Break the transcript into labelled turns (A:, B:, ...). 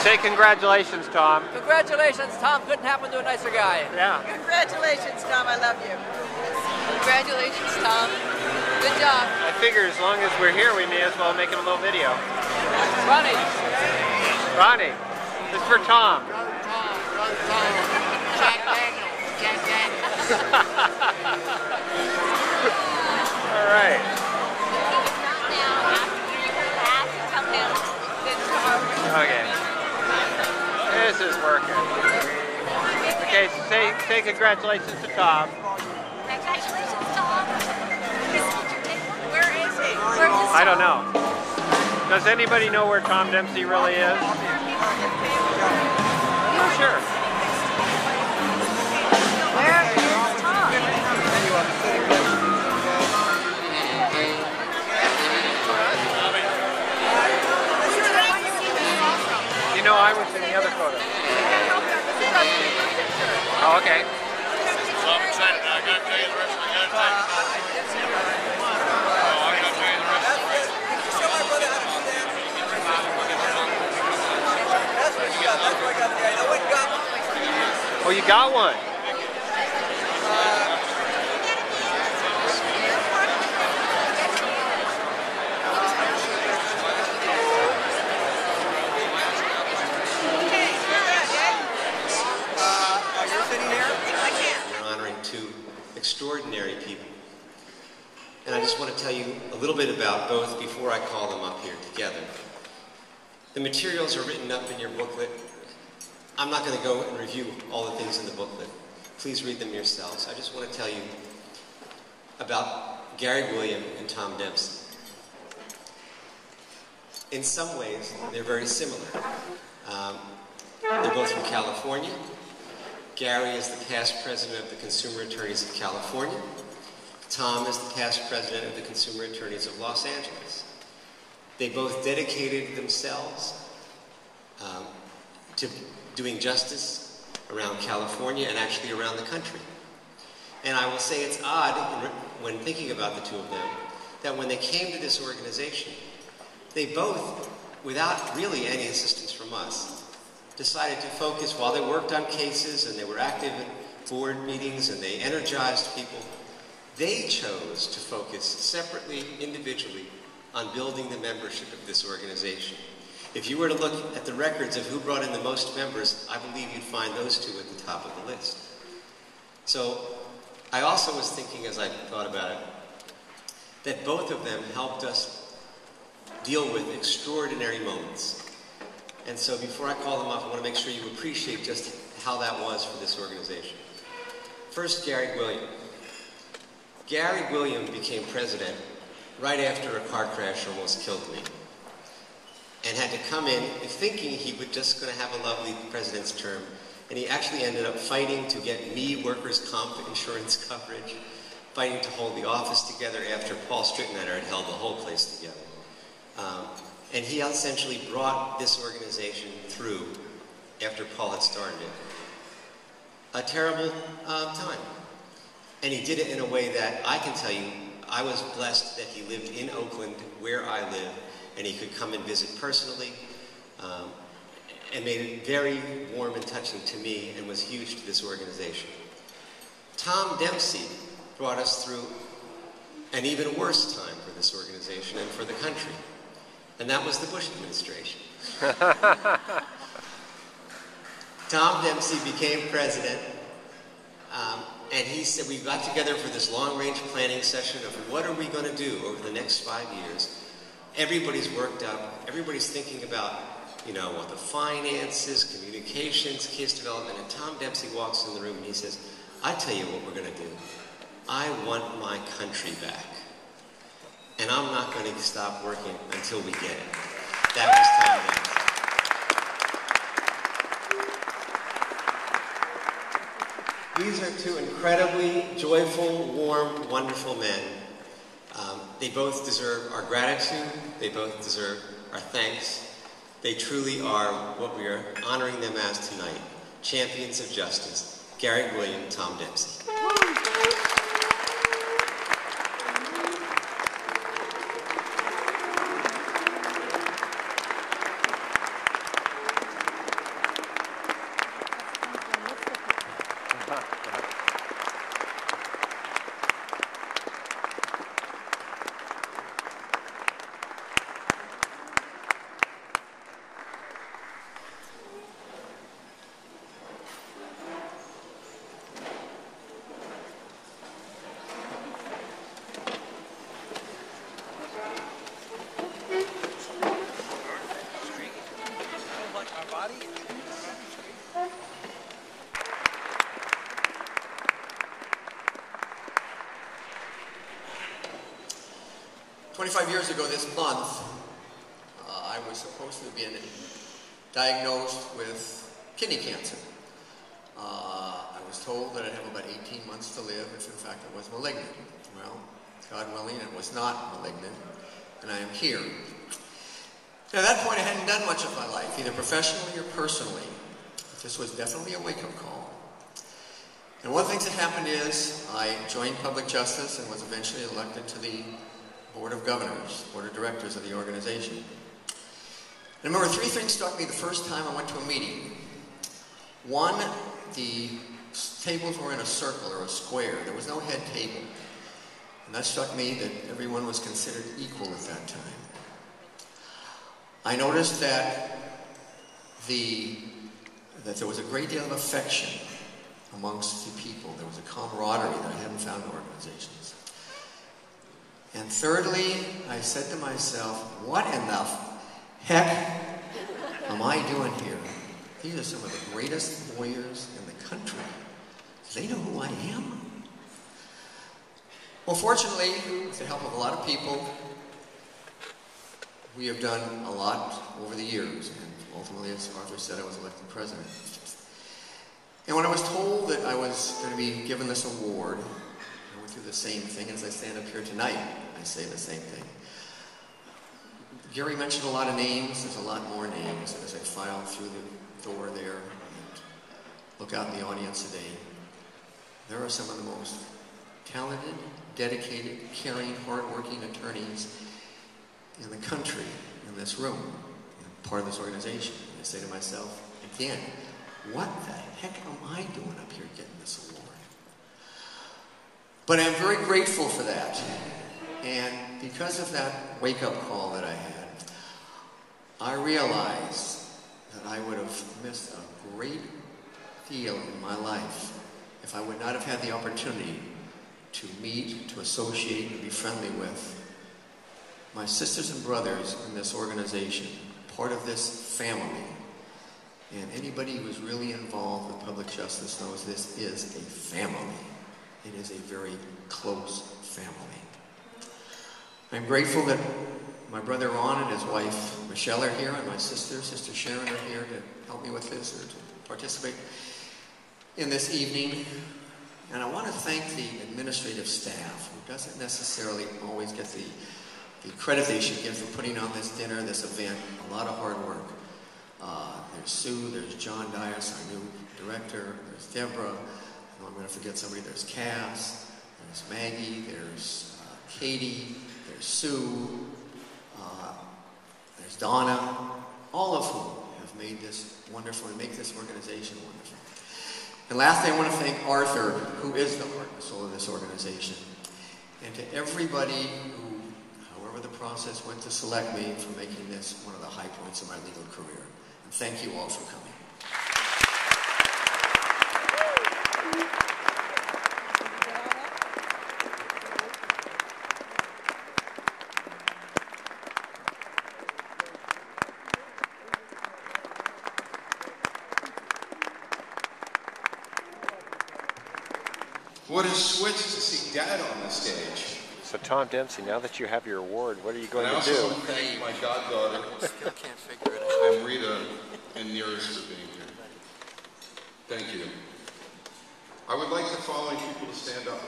A: Say congratulations, Tom.
B: Congratulations, Tom. Couldn't happen to a nicer guy.
A: Yeah.
C: Congratulations, Tom. I love you.
D: Congratulations, Tom. Good job.
A: I figure as long as we're here, we may as well make him a little video.
B: Ronnie.
A: Ronnie, this is for Tom.
D: Jack Daniels. Jack Daniels.
A: All right. Okay. This is working. Okay, say congratulations to Tom.
D: Congratulations, Tom. Where is he?
A: I don't know. Does anybody know where Tom Dempsey really is? Not sure.
D: Where is Tom?
A: You know, I was in the other photo. Oh, okay.
E: So I'm excited now. I got to tell you the rest of the good thing. Oh, I got to tell you the rest of the race.
C: Show my brother how to do that. That's what I got the idea. I went and got one.
A: Oh, you got one.
F: Extraordinary people. And I just want to tell you a little bit about both before I call them up here together. The materials are written up in your booklet. I'm not going to go and review all the things in the booklet. Please read them yourselves. I just want to tell you about Gary William and Tom Dempsey. In some ways, they're very similar. They're both from California. Gary is the past president of the Consumer Attorneys of California. Tom is the past president of the Consumer Attorneys of Los Angeles. They both dedicated themselves to doing justice around California and actually around the country. And I will say it's odd when thinking about the two of them that when they came to this organization, they both, without really any assistance from us, decided to focus while they worked on cases and they were active at board meetings and they energized people. They chose to focus separately, individually, on building the membership of this organization. If you were to look at the records of who brought in the most members, I believe you'd find those two at the top of the list. So I also was thinking as I thought about it, that both of them helped us deal with extraordinary moments. And so before I call them up, I want to make sure you appreciate just how that was for this organization. First, Gary William. Gary William became president right after a car crash almost killed me, and had to come in thinking he was just going to have a lovely president's term, and he actually ended up fighting to get me workers' comp insurance coverage, fighting to hold the office together after Paul Stritteneder had held the whole place together. And he essentially brought this organization through after Paul had started it. A terrible time. And he did it in a way that I can tell you, I was blessed that he lived in Oakland, where I live, and he could come and visit personally, and made it very warm and touching to me and was huge to this organization. Tom Dempsey brought us through an even worse time for this organization and for the country. And that was the Bush administration. Tom Dempsey became president, and he said, we got together for this long-range planning session of what are we going to do over the next 5 years. Everybody's worked up, everybody's thinking about, you know, what the finances, communications, case development, and Tom Dempsey walks in the room and he says, I tell you what we're going to do. I want my country back. And I'm not going to stop working until we get it. That was Tom Dempsey. These are two incredibly joyful, warm, wonderful men. They both deserve our gratitude. They both deserve our thanks. They truly are what we are honoring them as tonight, champions of justice. Gary William, Tom Dempsey.
G: 25 years ago this month, I was supposed to have been diagnosed with kidney cancer. I was told that I'd have about 18 months to live if in fact it was malignant. Well, God willing, it was not malignant, and I am here. And at that point, I hadn't done much of my life, either professionally or personally. But this was definitely a wake-up call. And one of the things that happened is I joined public justice and was eventually elected to the Board of Governors, Board of Directors of the organization. And I remember three things struck me the first time I went to a meeting. One, the tables were in a circle or a square. There was no head table. And that struck me that everyone was considered equal at that time. I noticed that there was a great deal of affection amongst the people. There was a camaraderie that I hadn't found in organizations. And thirdly, I said to myself, what in the heck am I doing here? These are some of the greatest lawyers in the country. They know who I am. Well, fortunately, with the help of a lot of people, we have done a lot over the years, and ultimately, as Arthur said, I was elected president. And when I was told that I was going to be given this award, I went through the same thing. As I stand up here tonight, I say the same thing. Gary mentioned a lot of names. There's a lot more names as I file through the door there and look out in the audience today. There are some of the most talented, dedicated, caring, hardworking attorneys in the country, in this room, and part of this organization. And I say to myself, again, what the heck am I doing up here getting this award? But I'm very grateful for that. And because of that wake-up call that I had, I realized that I would have missed a great deal in my life if I would not have had the opportunity to meet, to associate, and be friendly with my sisters and brothers in this organization, part of this family. And anybody who is really involved with public justice knows this is a family. It is a very close family. I'm grateful that my brother Ron and his wife Michelle are here, and my Sister Sharon are here to help me with this or to participate in this evening. And I want to thank the administrative staff, who doesn't necessarily always get the credit they should get for putting on this dinner, this event. A lot of hard work. There's Sue, there's John Dias, our new director, there's Deborah, I know I'm going to forget somebody, there's Cass, there's Maggie, there's Katie, there's Sue, there's Donna, all of whom have made this wonderful and make this organization wonderful. And lastly, I want to thank Arthur, who is the heart and soul of this organization, and to everybody who, however the process went to select me, for making this one of the high points of my legal career. And thank you all for coming.
H: What a switch to see Dad on the stage.
A: So Tom Dempsey, now that you have your award, what are you going
H: and
A: to do?
H: I also want to thank my goddaughter,
G: Still can't figure it out.
H: and Rita, and Nearest for being here. Thank you. I would like the following people to stand up.